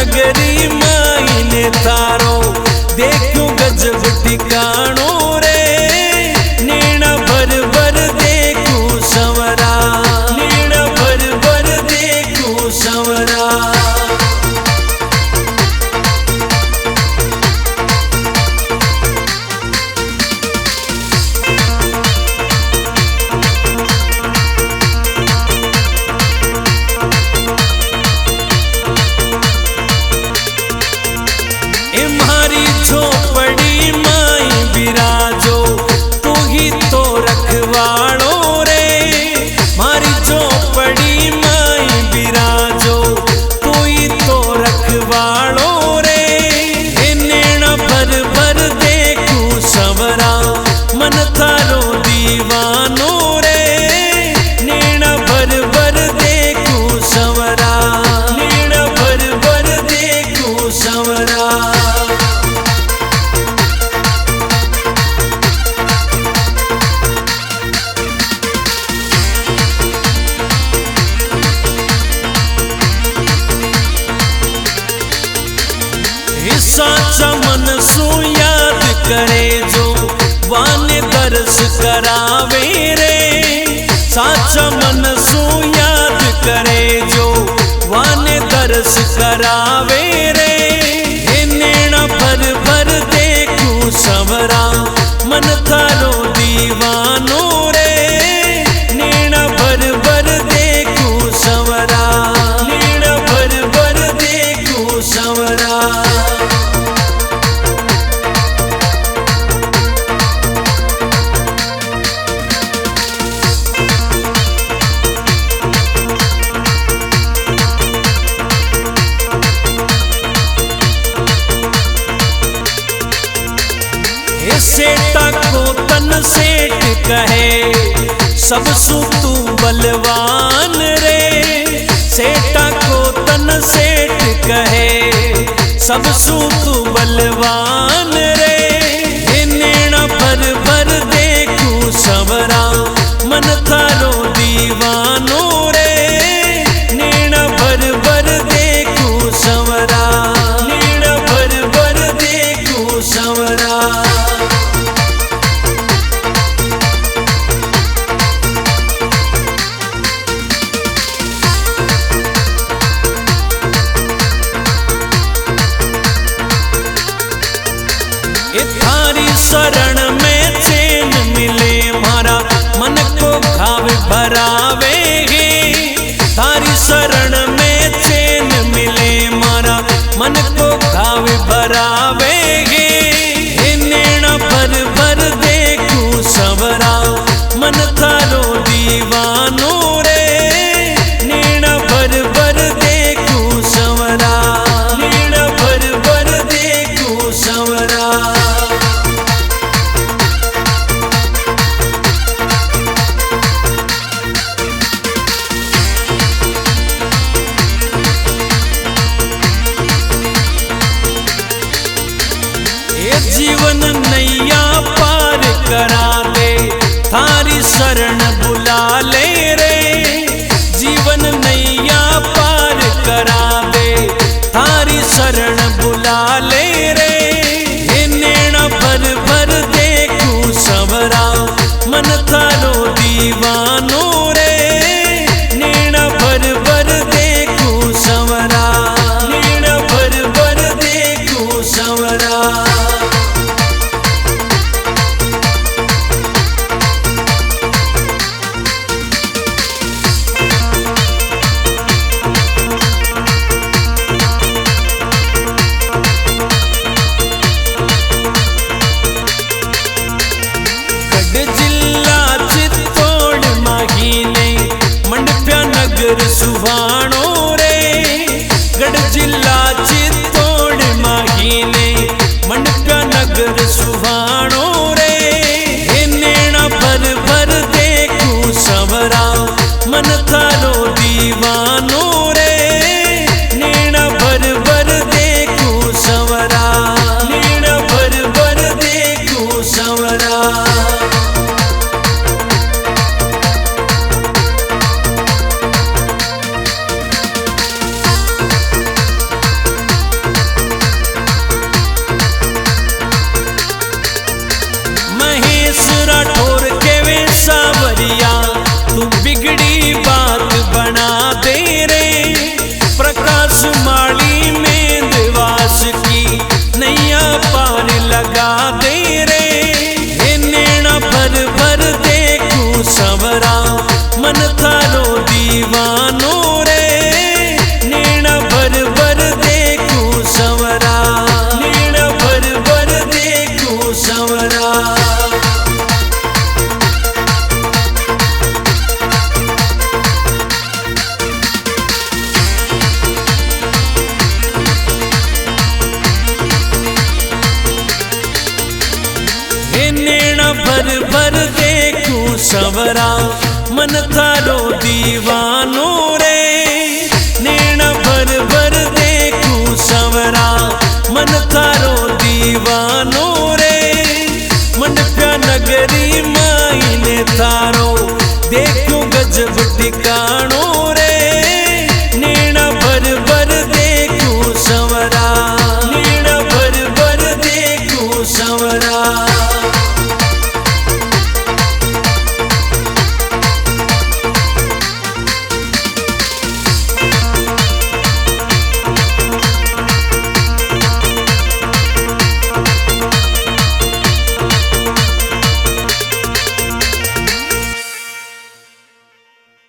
नगरी माईने थारो देखूं गजब ठिकाणो रे। नीना भर भर देखूं संवरा, नीना भर भर देखूं संवरा। झोपड़ी माई बिराजो तू ही तो रखवाड़ो रे। मारी झोपड़ी माई बिराजो तू ही तो रखवाड़ो रे। नैना भर भर देखूं संवरा मन थारो दीवानो रे। नैना भर भर देखूं संवरा, नैना भर भर देखूं संवरा। साचा मन सु याद करे जो वाने दर्श करावे रे। साचा मन सु याद करे जो वाने दर्श करावे रे। नैना भर भर देखूं संवरा मन थारो दीवानो रे। नैना भर भर देखूं संवरा, नैना भर भर देखूं संवरा। सेठा को तन सेठ कहे सब सु तू बलवान रे। सेठा को तन सेठ कहे सब सु तू बलवान रे। नैना भर भर देखूं संवरा मन थारो दीवानो रे। नैना भर भर देखूं संवरा, नैना भर भर देखूं संवरा। थारी शरण में चैन मिले मारा मन को घाव भरावे गे। थारी शरण में चैन मिले मारा मन को घाव भरावे गे। नैना भर भर देखूं संवरा मन थारो दीवानो रे। नैना भर भर देखूं संवरा, नैना भर भर देखूं संवरा। जीवन नैया पार करा दे थारी शरण बुला ले रे। जीवन नैया पार करा दे थारी शरण बुला ले रे। नैना भर भर देखूं संवरा मन थारो दीवानो रे। नैना भर भर देखूं संवरा, नैना भर भर देखूं संवरा। सुभाणो रे। गढ़ जिला चित्तौड़ माहीने मंडप्या नगर सुभाणो रे। नैना भर भर देखूं संवरा मन थारो दीवानो रे। नैना भर भर देखूं संवरा, नैना भर भर देखूं संवरा। भर भर देखूं सवरा मन थारो दीवानो रे।